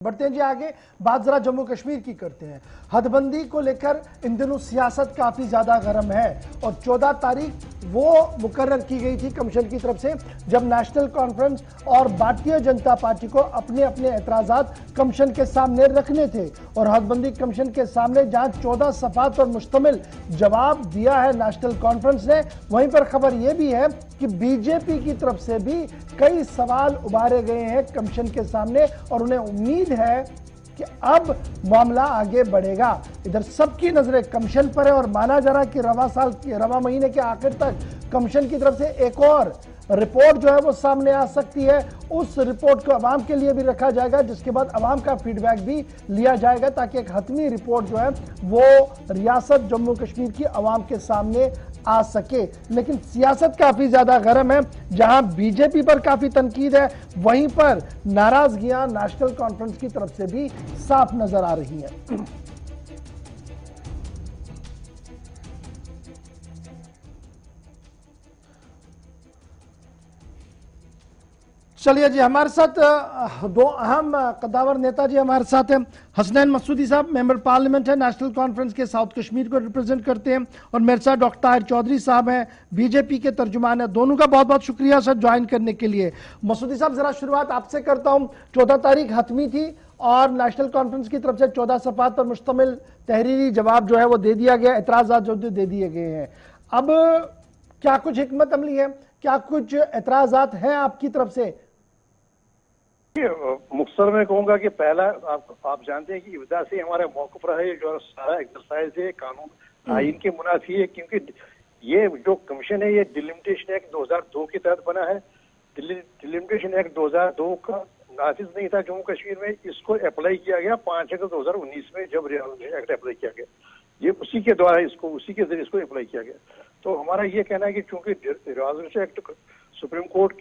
बढ़ते हैं जी आगे। बात जरा जम्मू कश्मीर की करते हैं। हदबंदी को लेकर इन दिनों सियासत काफी ज्यादा गर्म है और 14 तारीख वो मुकर्रर की गई थी कमीशन की तरफ से जब नेशनल कॉन्फ्रेंस और भारतीय जनता पार्टी को अपने अपने एतराजात कमीशन के सामने रखने थे और हदबंदी कमीशन के सामने जहां 14 सफात पर मुश्तमिल जवाब दिया है नेशनल कॉन्फ्रेंस ने, वहीं पर खबर यह भी है कि बीजेपी की तरफ से भी कई सवाल उभारे गए हैं कमीशन के सामने और उन्हें उम्मीद है कि अब मामला आगे बढ़ेगा। इधर सबकी नजरें कमीशन पर है और माना जा रहा है कि रवा महीने के आखिर तक कमीशन की तरफ से एक और रिपोर्ट जो है वो सामने आ सकती है। उस रिपोर्ट को अवाम के लिए भी रखा जाएगा जिसके बाद अवाम का फीडबैक भी लिया जाएगा ताकि एक हतमी रिपोर्ट जो है वो रियासत जम्मू कश्मीर की अवाम के सामने आ सके। लेकिन सियासत काफी ज्यादा गर्म है। जहां बीजेपी पर काफी तनकीद है वहीं पर नाराजगियां नेशनल कॉन्फ्रेंस की तरफ से भी साफ नजर आ रही हैं। चलिए जी, हमारे साथ दो अहम कद्दावर नेता जी हमारे साथ हैं। हसनैन मसूदी साहब मेंबर पार्लियामेंट है, नेशनल कॉन्फ्रेंस के साउथ कश्मीर को रिप्रेजेंट करते हैं, और मेरे साथ डॉक्टर ताहिर चौधरी साहब हैं, बीजेपी के तर्जुमान है। दोनों का बहुत बहुत शुक्रिया सर ज्वाइन करने के लिए। मसूदी साहब जरा शुरुआत आपसे करता हूं। 14 तारीख हतमी थी और नेशनल कॉन्फ्रेंस की तरफ से 14 सफात पर मुश्तमिल तहरीरी जवाब जो है वो दे दिया गया, एतराजात जो दे दिए गए हैं। अब क्या कुछ हिकमत अमली है, क्या कुछ एतराजात हैं आपकी तरफ से? मुख्तसर में कहूंगा कि पहला आप जानते हैं कि इब्दा से हमारा मौक़िफ़ रहा है, जो सारा एक्सरसाइज है कानून आइन के मुनाफी है, क्योंकि ये जो कमीशन है ये डिलिमिटेशन एक्ट 2002 के तहत बना है। डिलिमिटेशन एक्ट 2002 का नाफिज नहीं था जम्मू कश्मीर में, इसको अप्लाई किया गया 5 अगस्त 2019 में जब रियासत एक्ट अप्लाई किया गया। ये उसी के द्वारा उसी के जरिए इसको अप्लाई किया गया। तो हमारा ये कहना है कि चूंकि रियासत एक्ट सुप्रीम कोर्ट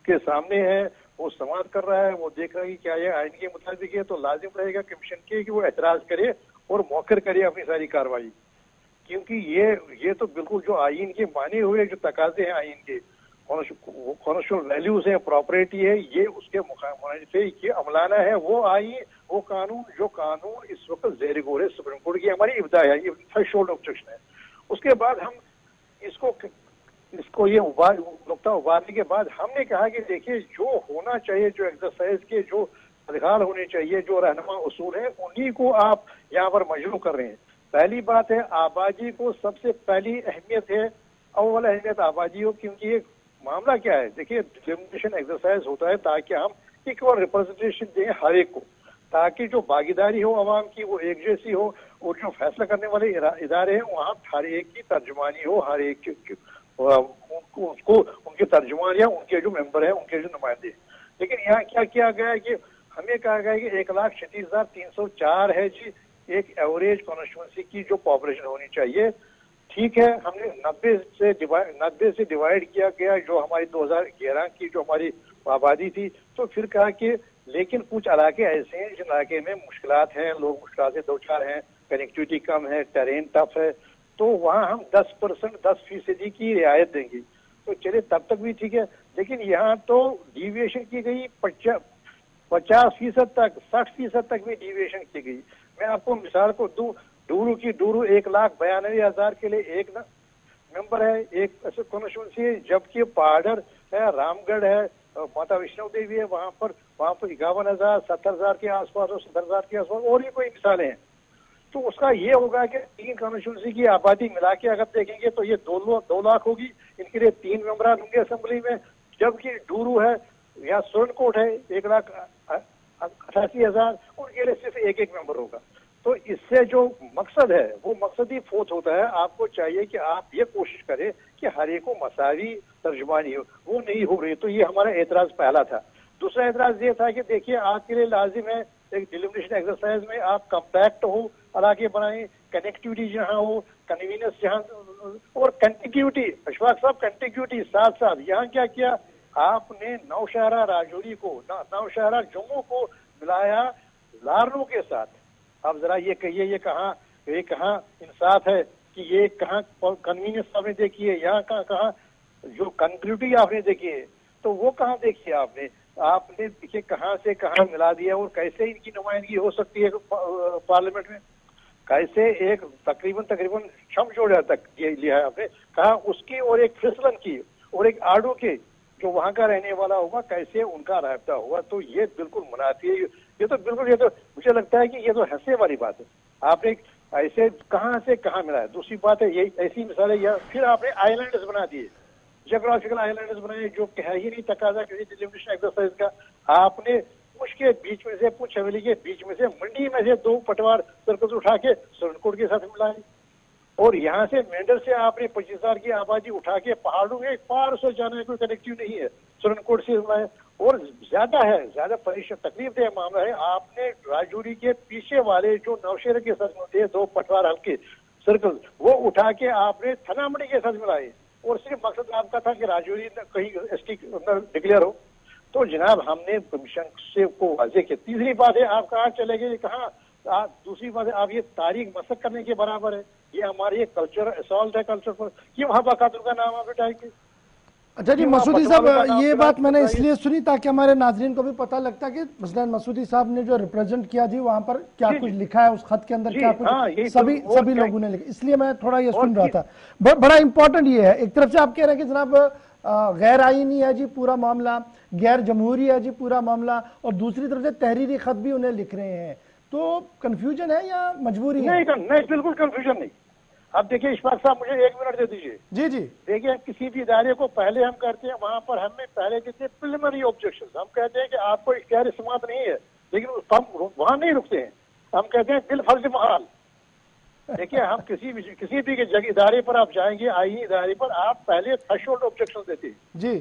के सामने है, वो समाप्त कर रहा है, वो देख रहा है कि क्या ये आइन के मुताबिक है, तो लाजिम रहेगा कमीशन के कि वो एतराज करे और मौखर करे अपनी सारी कार्रवाई। क्योंकि ये तो बिल्कुल जो आइन के माने हुए जो तकाजे हैं आइन के, कॉन्स्टिट्यूशनल वैल्यूज हैं, प्रॉपर्टी है, ये उसके मुखालिफ ये अमलाना है वो आइन वो कानून जो कानून इस वक्त ज़ेर गौर है सुप्रीम कोर्ट की। हमारी इब्दा है, ये थ्रेशोल्ड ऑब्जेक्शन है। उसके बाद हम इसको ये नुकता उबारने के बाद हमने कहा कि देखिए जो होना चाहिए, जो एक्सरसाइज के जो अधिकार होने चाहिए, जो रहनुमा उसूल है, उन्हीं को आप यहाँ पर मजरू कर रहे हैं। पहली बात है आबादी को सबसे पहली अहमियत है, अव्वल अहमियत आबादी हो, क्योंकि ये मामला क्या है, देखिए डिलिमिटेशन एक्सरसाइज होता है ताकि हम इक्वल रिप्रेजेंटेशन दें हर एक को, ताकि जो भागीदारी हो आवाम की वो एक जैसी हो और जो फैसला करने वाले इदारे हैं वहाँ हर एक की तर्जुमानी हो, हर एक उसको उनके तर्जुमान या उनके जो मेंबर हैं उनके जो नुमाइंदे। लेकिन यहाँ क्या किया गया है कि हमें कहा गया है कि 1,36,304 है जी एक एवरेज कॉन्स्टिट्यूंसी की जो पॉपुलेशन होनी चाहिए। ठीक है, हमने 90 से डिवाइड किया गया जो हमारी 2011 की जो हमारी आबादी थी। तो फिर कहा कि लेकिन कुछ इलाके ऐसे हैं जिन इलाके में मुश्किलात हैं, लोग मुश्किल से दो चार हैं, कनेक्टिविटी कम है, टेरेन टफ है, तो वहाँ हम 10% की रियायत देंगे। तो चलिए तब तक भी ठीक है। लेकिन यहाँ तो डिविएशन की गई 50% तक, 60% तक भी डिविएशन की गई। मैं आपको मिसाल को दूं, डूरू 1,92,000 के लिए एक मेंबर है, एक कॉन्स्टिट्यूंसी है, जबकि पार्डर है, रामगढ़ है, माता वैष्णो देवी है, वहाँ पर 51,000, 70,000 के आसपास और 70,000 के आसपास और भी कोई मिसालें हैं। तो उसका ये होगा कि 3 कॉन्स्टिट्यूंसी की आबादी मिला के अगर देखेंगे तो ये 2 लाख होगी। इनके लिए 3 मेंबरान होंगे असेंबली में, जबकि डूरू है या सुरनकोट है 1,88,000, उनके लिए सिर्फ एक मेंबर होगा। तो इससे जो मकसद है वो मकसद ही फोत होता है। आपको चाहिए कि आप ये कोशिश करें कि हर एक को मसावी तर्जुमानी हो, वो नहीं हो रही। तो ये हमारा एतराज पहला था। दूसरा एतराज ये था कि देखिए आपके लिए लाजिम है एक डिलिमिटेशन एक्सरसाइज में आप कंपैक्ट हो, इलाके बनाए, कनेक्टिविटी जहाँ हो, कन्वीनियंस जहाँ, और कंटिग्यूटी, अशफाक साहब कंटिग्यूटी साथ साथ। यहाँ क्या किया आपने, नौशहरा राजौरी को, नौशहरा जम्मू को मिलाया लारनू के साथ। अब जरा ये कहिए ये कहाँ इंसाफ है कि ये कहाँ कन्वीनियंस आपने देखी है, यहाँ कहाँ जो कंटिन्यूटी आपने देखी है, तो वो कहाँ देखी है आपने। आपने देखिए कहां से कहां मिला दिया और कैसे इनकी नुमाइंदगी हो सकती है पार्लियामेंट में, कैसे एक तकरीबन शमशोड़ा तक ये लिया है आपने कहा उसकी और एक फिसलन की और एक आड़ू के जो वहां का रहने वाला होगा कैसे उनका रायता होगा। तो ये बिल्कुल मुनाफी है, ये तो बिल्कुल, ये तो मुझे लगता है कि ये तो हंसने वाली बात है। आपने ऐसे कहां से कहां मिला है। दूसरी बात है ये ऐसी मिसालें, या फिर आपने आइलैंड्स बना दिए, जियोग्राफिकल आइलैंड्स बनाए जो कह ही नहीं तकाजा किसी डिलिमिटेशन एक्सरसाइज का। आपने पुंछ के बीच में से, पुंछ हवेली के बीच में से, मंडी में से 2 पटवार सर्कल्स उठा के सुरनकोट के साथ मिलाए, और यहाँ से मेंढर से आपने 25,000 की आबादी उठा के पहाड़ों के पार से जाने कोई कनेक्टिव नहीं है, सुरनकोट से मिलाए। और ज्यादा है, ज्यादा परेशान तकलीफ देह मामला है, आपने राजौरी के पीछे वाले जो नौशेरा के साथ मिलते 2 पटवार हल्के सर्कल वो उठा के आपने थनामड़ी के साथ मिलाए, और सिर्फ मकसद आपका था कि राजौरी कहीं एसटी डिक्लेयर हो। तो जनाब हमने कमीशन से को वाजे किया। तीसरी बात है आप कहाँ चले गए, कहाँ दूसरी बात है आप ये तारीख मसक करने के बराबर है, ये हमारी एक कल्चर असॉल्ट है कल्चर पर कि वहां बकातुल का नाम आप उठाएंगे। अच्छा जी मसूदी साहब, ये बात मैंने इसलिए सुनी ताकि हमारे नाजरीन को भी पता लगता कि मसलन मसूदी साहब ने जो रिप्रेजेंट किया जी वहां पर क्या कुछ लिखा है, उस खत के अंदर क्या कुछ सभी लोगों ने लिखा, इसलिए मैं थोड़ा ये सुन रहा था। बड़ा इंपॉर्टेंट ये है, एक तरफ से आप कह रहे हैं कि जनाब गैर आईनी है जी पूरा मामला, गैर जमहूरी है जी पूरा मामला, और दूसरी तरफ से तहरीरी खत भी उन्हें लिख रहे हैं, तो कंफ्यूजन है या मजबूरी है? नहीं, बिल्कुल कंफ्यूजन नहीं। अब देखिए इशफाक साहब मुझे 1 मिनट दे दीजिए। जी जी। देखिए किसी भी इदारे को पहले हम करते हैं, वहां पर हमें पहले देते हैं प्रिलिमिनरी ऑब्जेक्शन। हम कहते हैं कि आपको इख्तियार समात नहीं है, लेकिन हम वहां नहीं रुकते हैं, हम कहते हैं बिल फर्ज महाल। देखिए हम किसी भी जगह इदारे पर आप जाएंगे, आईनी इदारे पर, आप पहले थ्रेशोल्ड ऑब्जेक्शन देते हैं जी,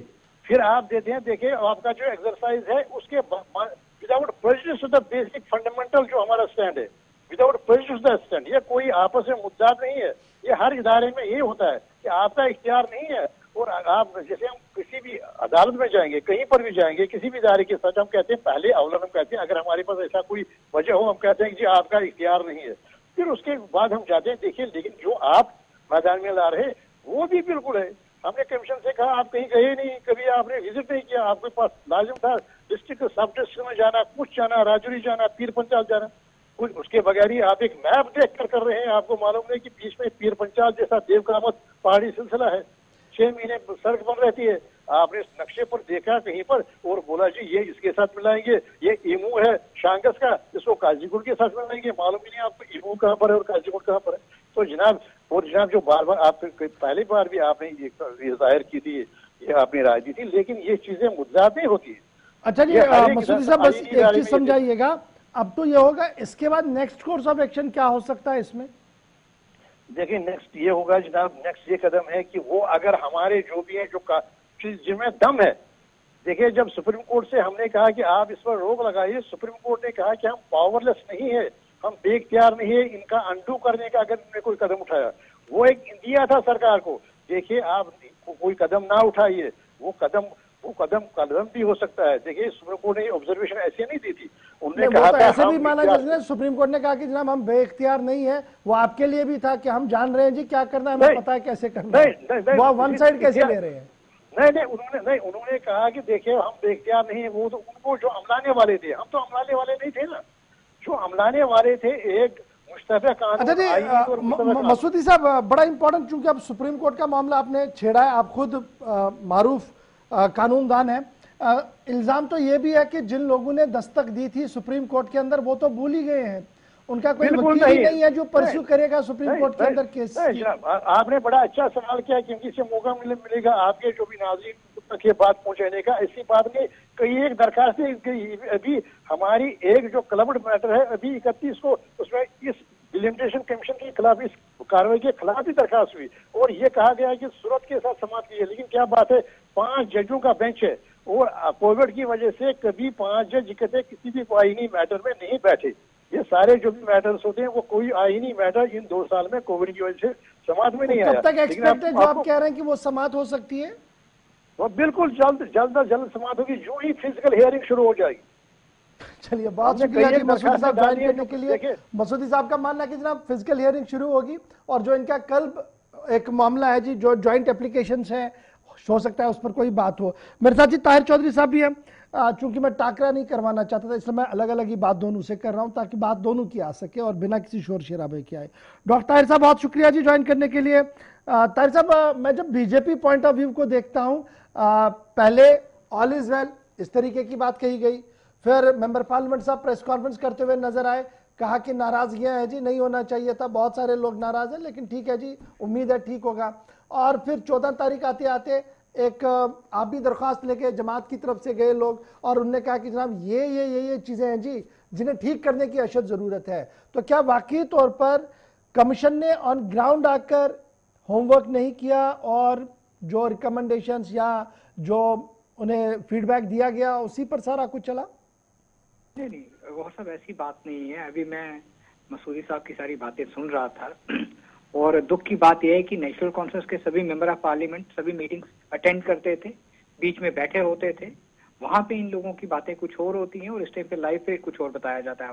फिर आप देते हैं देखिए आपका जो एक्सरसाइज है उसके without prejudice to the basic fundamental जो हमारा स्टैंड है, विदाउट प्रेजुडिस द स्टैंड। ये कोई आपस में मुद्दा नहीं है, ये हर इदारे में ये होता है कि आपका इख्तियार नहीं है, और आप जैसे हम किसी भी अदालत में जाएंगे, कहीं पर भी जाएंगे, किसी भी इदारे के साथ हम कहते हैं पहले अवलन हम कहते हैं अगर हमारे पास ऐसा कोई वजह हो हम कहते हैं कि जी आपका इख्तियार नहीं है, फिर उसके बाद हम जाते हैं देखिए लेकिन जो आप मैदान में ला रहे वो भी बिल्कुल है। हमने कमीशन से कहा आप कहीं गए नहीं, कभी आपने विजिट नहीं किया, आपके पास लाजिम था डिस्ट्रिक्ट सब डिस्ट्रिक्ट में जाना, कुछ जाना, राजौरी जाना, पीर पंचाल जाना, कुछ उसके बगैर ही आप एक मैप देख कर रहे हैं। आपको मालूम नहीं कि बीच में पीर पंचाल जैसा देवकामत पहाड़ी सिलसिला है, 6 महीने सड़क बन रहती है, आपने इस नक्शे पर देखा कहीं पर और बोला जी ये इसके साथ मिलाएंगे, ये इमू है शांगस का, इसको काजीगुड़ के साथ मिलाएंगे, मालूम ही नहीं आपको इमू कहाँ पर है और काजीगुड़ कहाँ पर है। तो जनाब जो बार बार आप पहली बार भी आपने ये जाहिर की थी, ये आपने राय दी थी, लेकिन ये चीजें मुद्दात नहीं होती है। अच्छा जी मसूदी साहब बस एक चीज समझाइएगा, अब तो ये होगा, इसके बाद नेक्स्ट कोर्स ऑफ एक्शन क्या हो सकता है इसमें? देखिए नेक्स्ट ये होगा जनाब, नेक्स्ट ये कदम है कि वो अगर हमारे जो भी है जो जिनमें दम है, देखिए जब सुप्रीम कोर्ट से हमने कहा कि आप इस पर रोक लगाइए, सुप्रीम कोर्ट ने कहा कि हम पावरलेस नहीं है, हम बेख्तियार नहीं है इनका अंडू करने का अगर उन्होंने कोई कदम उठाया, वो एक दिया था सरकार को, देखिए आप कोई कदम ना उठाइए, वो कदम भी हो सकता है। देखिए सुप्रीम कोर्ट ने ऑब्जर्वेशन ऐसे नहीं दी थी, उन्होंने कहा था ऐसे भी माना जैसे सुप्रीम कोर्ट ने कहा कि जनाब हम बेइख्तियार नहीं है, वो आपके लिए भी था कि हम जान रहे हैं जी क्या करना है, हमें पता है कैसे करना है, वो वन साइड कैसे ले रहे हैं? नहीं, उन्होंने कहा कि देखिए हम बेख्तियार नहीं है, वो तो उनको जो अमलाने वाले थे, हम तो अमलाने वाले नहीं थे ना, जो अमलाने वाले थे एक मुश्तबा कानून। अच्छा जी मसूदी साहब बड़ा इंपॉर्टेंट, चूंकि अब सुप्रीम कोर्ट का मामला आपने छेड़ा है, आप खुद मारूफ कानूनदान है, इल्जाम तो ये भी है कि जिन लोगों ने दस्तक दी थी सुप्रीम कोर्ट के अंदर वो तो भूल ही गए हैं, उनका कोई वकील ही नहीं है जो परस्यू करेगा सुप्रीम कोर्ट के अंदर केस। आपने बड़ा अच्छा सवाल किया क्योंकि इससे मौका मिलेगा आपके जो भी नाज़रीन तक ये बात पहुंचाने का। ऐसी बात नहीं, कई एक दरखास्त अभी हमारी एक जो क्लब्ड मैटर है अभी 31 को, उसमें इस डिलिमिटेशन कमीशन के खिलाफ, इस कार्रवाई के खिलाफ ही दरखास्त हुई और ये कहा गया है कि सूरत के साथ समाप्त की है। लेकिन क्या बात है, 5 जजों का बेंच है और कोविड की वजह से कभी 5 जज इकट्ठे किसी भी आईनी मैटर में नहीं बैठे। ये सारे जो भी मैटर्स होते हैं वो कोई आईनी मैटर इन 2 साल में कोविड की वजह से समाप्त में नहीं आया। कब तक एक्सपेक्ट है जो आप कह रहे हैं कि वो समाप्त हो सकती है? वो बिल्कुल जल्द समाप्त होगी, जो ही फिजिकल हियरिंग शुरू हो जाएगी। चलिए बहुत शुक्रिया जी मसूदी साहब ज्वाइन करने के लिए। मसूदी साहब का मानना है कि जनाब फिजिकल हियरिंग शुरू होगी और जो इनका कल एक मामला है जी, जो ज्वाइंट एप्लीकेशन है, हो सकता है उस पर कोई बात हो। मेरे साथ जी ताहिर चौधरी साहब भी हैं। चूंकि मैं टाकरा नहीं करवाना चाहता था, इसलिए मैं अलग अलग ही बात दोनों से कर रहा हूं ताकि बात दोनों की आ सके और बिना किसी शोर शराबे के आए। डॉक्टर ताहिर साहब बहुत शुक्रिया जी ज्वाइन करने के लिए। ताहिर साहब, मैं जब बीजेपी पॉइंट ऑफ व्यू को देखता हूं, पहले ऑल इज वेल इस तरीके की बात कही गई, फिर मेंबर पार्लियामेंट साहब प्रेस कॉन्फ्रेंस करते हुए नजर आए, कहा कि नाराजगियां हैं जी, नहीं होना चाहिए था, बहुत सारे लोग नाराज हैं, लेकिन ठीक है जी, उम्मीद है ठीक होगा। और फिर 14 तारीख आते आते एक आप भी दरख्वास्त लेके जमात की तरफ से गए लोग, और उनने कहा कि जनाब ये चीजें हैं जी जिन्हें ठीक करने की अशद जरूरत है। तो क्या वाकई तौर पर कमीशन ने ऑन ग्राउंड आकर होमवर्क नहीं किया और जो रिकमेंडेशंस या जो उन्हें फीडबैक दिया गया उसी पर सारा कुछ चला? नहीं, वो सब ऐसी बात नहीं है। अभी मैं मसूदी साहब की सारी बातें सुन रहा था और दुख की बात यह है कि नेशनल कॉन्फ्रेंस के सभी मेंबर ऑफ पार्लियामेंट सभी मीटिंग्स अटेंड करते थे, बीच में बैठे होते थे, वहां पे इन लोगों की बातें कुछ और होती हैं और इस टाइम पे लाइव पे कुछ और बताया जाता है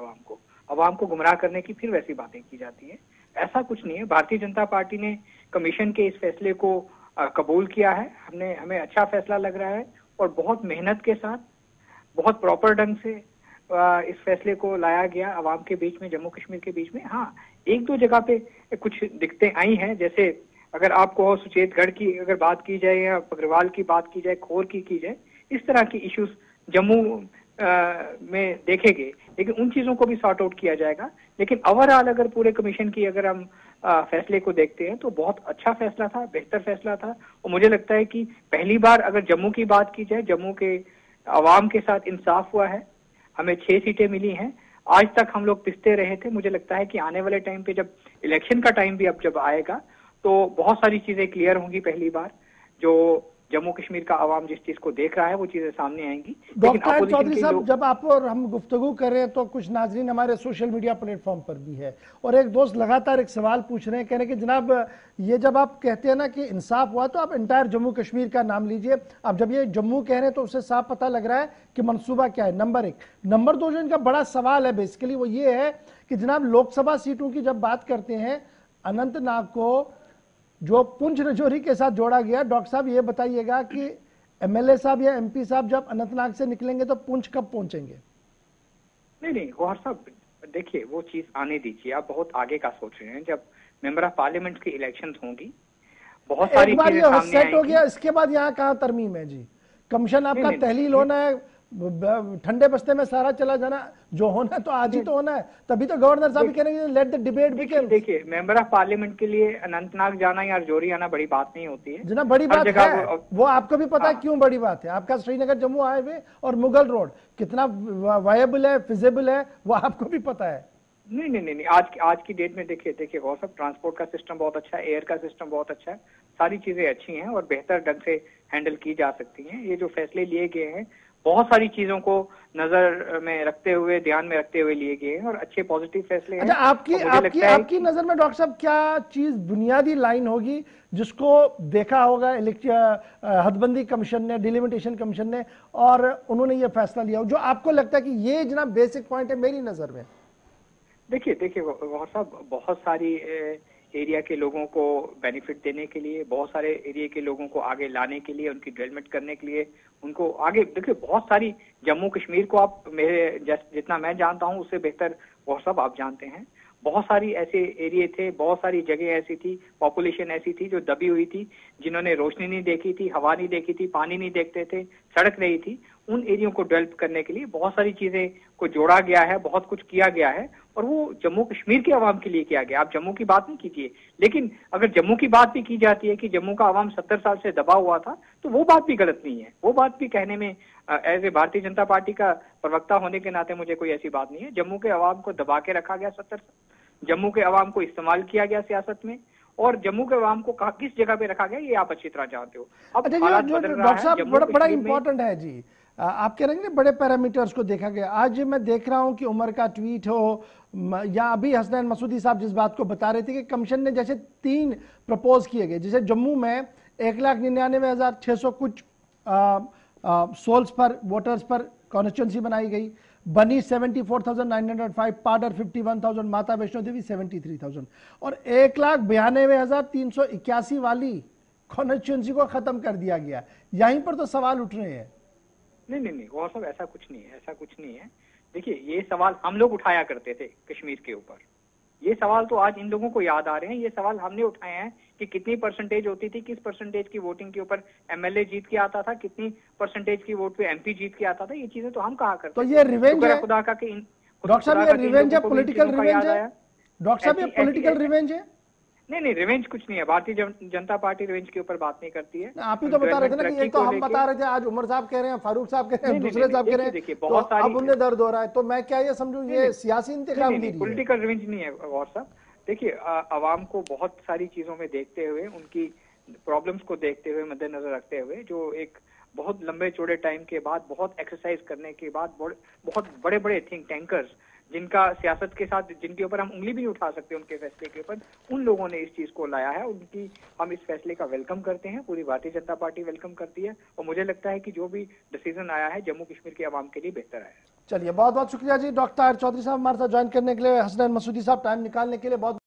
आवाम को गुमराह करने की, फिर वैसी बातें की जाती है। ऐसा कुछ नहीं है। भारतीय जनता पार्टी ने कमीशन के इस फैसले को कबूल किया है। हमें अच्छा फैसला लग रहा है और बहुत मेहनत के साथ, बहुत प्रॉपर ढंग से इस फैसले को लाया गया आवाम के बीच में, जम्मू कश्मीर के बीच में। हाँ, एक दो जगह पे कुछ दिक्कतें आई हैं, जैसे अगर आपको सुचेतगढ़ की अगर बात की जाए या अग्रवाल की बात की जाए, खोर की जाए, इस तरह की इश्यूज जम्मू में देखे गए, लेकिन उन चीजों को भी सॉर्ट आउट किया जाएगा। लेकिन ओवरऑल अगर पूरे कमीशन की अगर हम फैसले को देखते हैं तो बहुत अच्छा फैसला था, बेहतर फैसला था। और मुझे लगता है कि पहली बार अगर जम्मू की बात की जाए, जम्मू के अवाम के साथ इंसाफ हुआ है। हमें 6 सीटें मिली हैं। आज तक हम लोग पिसते रहे थे। मुझे लगता है कि आने वाले टाइम पे जब इलेक्शन का टाइम भी अब जब आएगा तो बहुत सारी चीजें क्लियर होंगी। पहली बार जो जम्मू कश्मीर का आवाम जिस चीज को देख रहा है वो चीजें सामने आएंगी। डॉक्टर चौधरी साहब, जब आप और हम गुफ्तगू कर रहे हैं तो कुछ नाजरीन हमारे सोशल मीडिया प्लेटफॉर्म पर भी है और एक दोस्त लगातार एक सवाल पूछ रहे हैं, कह रहे हैं कि जनाब ये जब आप कहते हैं ना कि इंसाफ हुआ तो आप इंटायर जम्मू कश्मीर का नाम लीजिए। अब जब ये जम्मू कह रहे हैं तो उससे साफ पता लग रहा है कि मंसूबा क्या है, नंबर 1। नंबर 2 जो इनका बड़ा सवाल है बेसिकली वो ये है कि जनाब लोकसभा सीटों की जब बात करते हैं, अनंतनाग को जो पुंछ रजौरी के साथ जोड़ा गया, डॉक्टर साहब ये बताइएगा कि एमएलए साहब या एमपी साहब जब अनंतनाग से निकलेंगे तो पुंछ कब पहुंचेंगे? नहीं गौहर साहब, देखिए वो चीज आने दीजिए। आप बहुत आगे का सोच रहे हैं। जब मेंबर ऑफ पार्लियामेंट की इलेक्शंस होंगी, बहुत सारी चीजें सामने सेट हो गया, इसके बाद यहाँ कहाँ तरमीम है जी? कमीशन आपका तहलील होना है, ठंडे बस्ते में सारा चला जाना, जो होना है तो आज ही तो होना है। तभी तो गवर्नर साहब कहेंगे लेट द डिबेट बिगिन। देखिए, मेंबर ऑफ पार्लियामेंट के लिए अनंतनाग जाना या रजौरी आना बड़ी बात नहीं होती है। जना बड़ी बात है, वो आपको भी पता है क्यों बड़ी बात है। आपका श्रीनगर जम्मू हाईवे और मुगल रोड कितना वायबल है, फिजिबल है, वो आपको भी पता है। नहीं, आज की डेट में देखिए गौर साहब, ट्रांसपोर्ट का सिस्टम बहुत अच्छा है, एयर का सिस्टम बहुत अच्छा है, सारी चीजें अच्छी हैं और बेहतर ढंग से हैंडल की जा सकती हैं। ये जो फैसले लिए गए हैं बहुत सारी चीजों को नजर में रखते हुए, ध्यान में रखते हुए लिए गए हैं और अच्छे पॉजिटिव फैसले हैं। अच्छा, आपकी नजर में डॉक्टर साहब क्या चीज बुनियादी लाइन होगी जिसको देखा होगा हदबंदी कमीशन ने, डिलिमिटेशन कमीशन ने, और उन्होंने ये फैसला लिया हो, जो आपको लगता है कि ये जनाब बेसिक पॉइंट है मेरी नजर में? देखिए गौहर साहब, बहुत सारी एरिया के लोगों को बेनिफिट देने के लिए, बहुत सारे एरिया के लोगों को आगे लाने के लिए, उनकी डेवलपमेंट करने के लिए, उनको आगे देखिए बहुत सारी, जम्मू कश्मीर को आप मेरे जितना मैं जानता हूं उससे बेहतर वो सब आप जानते हैं। बहुत सारी ऐसे एरिया थे, बहुत सारी जगह ऐसी थी, पॉपुलेशन ऐसी थी जो दबी हुई थी, जिन्होंने रोशनी नहीं देखी थी, हवा नहीं देखी थी, पानी नहीं देखते थे, सड़क नहीं थी। उन एरियो को डेवलप करने के लिए बहुत सारी चीजें को जोड़ा गया है, बहुत कुछ किया गया है और वो जम्मू कश्मीर के आवाम के लिए किया गया। आप जम्मू की बात नहीं कीजिए, लेकिन अगर जम्मू की बात भी की जाती है कि जम्मू का आवाम 70 साल से दबा हुआ था, तो वो बात भी गलत नहीं है। वो बात भी कहने में as a Bharatiya Janata party का प्रवक्ता होने के नाते मुझे कोई ऐसी बात नहीं है। जम्मू के आवाम को दबा के रखा गया 70 साल, जम्मू के आवाम को इस्तेमाल किया गया सियासत में, और जम्मू के आवाम को किस जगह पे रखा गया ये आप अच्छी तरह जानते हो। अब डॉक्टर साहब बड़ा इंपॉर्टेंट है जी, आप कह रहे हैं बड़े पैरामीटर्स को देखा गया। आज मैं देख रहा हूं कि उमर का ट्वीट हो या अभी हसनैन मसूदी साहब जिस बात को बता रहे थे कि कमीशन ने जैसे 3 प्रपोज किए गए, जैसे जम्मू में 1,99,600 कुछ सोल्स पर, वोटर्स पर कॉन्स्टिट्यूंसी बनाई गई, बनी 74,905, पाडर 51,000, माता वैष्णो देवी 73,000 और 1,92,381 वाली कॉन्स्टिट्यूंसी को खत्म कर दिया गया। यहीं पर तो सवाल उठ रहे हैं। नहीं गौर साहब, ऐसा कुछ नहीं है, ऐसा कुछ नहीं है। देखिए, ये सवाल हम लोग उठाया करते थे कश्मीर के ऊपर। ये सवाल तो आज इन लोगों को याद आ रहे हैं। ये सवाल हमने उठाए हैं कि कितनी परसेंटेज होती थी, किस परसेंटेज की वोटिंग के ऊपर एमएलए जीत के आता था, कितनी परसेंटेज की वोट पे एमपी जीत के आता था। ये चीजें तो हम कहा करते तो ये रिवेंज है खुदा का कि डॉक्टर साहब, ये रिवेंज है, पॉलिटिकल रिवेंज है डॉक्टर साहब, ये पॉलिटिकल रिवेंज है? नहीं, रिवेंज कुछ नहीं है। भारतीय जनता पार्टी रिवेंज के ऊपर बात नहीं करती है। आप ही तो बता रहे थे ना कि एक तो हम बता रहे थे, आज उमर साहब कह रहे हैं, फारूक साहब कह रहे हैं, दूसरे साहब कह रहे हैं, देखिए तो बहुत सारी अब उन्हें दर्द हो रहा है। तो मैं क्या ये समझूं ये सियासी इंतखाब है? पॉलिटिकल रिवेंज नहीं है गौर साहब। देखिए, आवाम को बहुत सारी चीजों में देखते हुए, उनकी प्रॉब्लम्स को देखते हुए, मद्देनजर रखते हुए, जो एक बहुत लंबे चौड़े टाइम के बाद, बहुत एक्सरसाइज करने के बाद, बहुत बड़े बड़े थिंक टैंकर्स जिनका सियासत के साथ, जिनके ऊपर हम उंगली भी नहीं उठा सकते उनके फैसले के ऊपर, उन लोगों ने इस चीज को लाया है। उनकी हम इस फैसले का वेलकम करते हैं, पूरी भारतीय जनता पार्टी वेलकम करती है। और मुझे लगता है कि जो भी डिसीजन आया है जम्मू कश्मीर के अवाम के लिए बेहतर आया है। चलिए, बहुत बहुत शुक्रिया जी डॉक्टर चौधरी साहब हमारे साथ ज्वाइन करने के लिए, हसनैन मसूदी साहब टाइम निकालने के लिए बहुत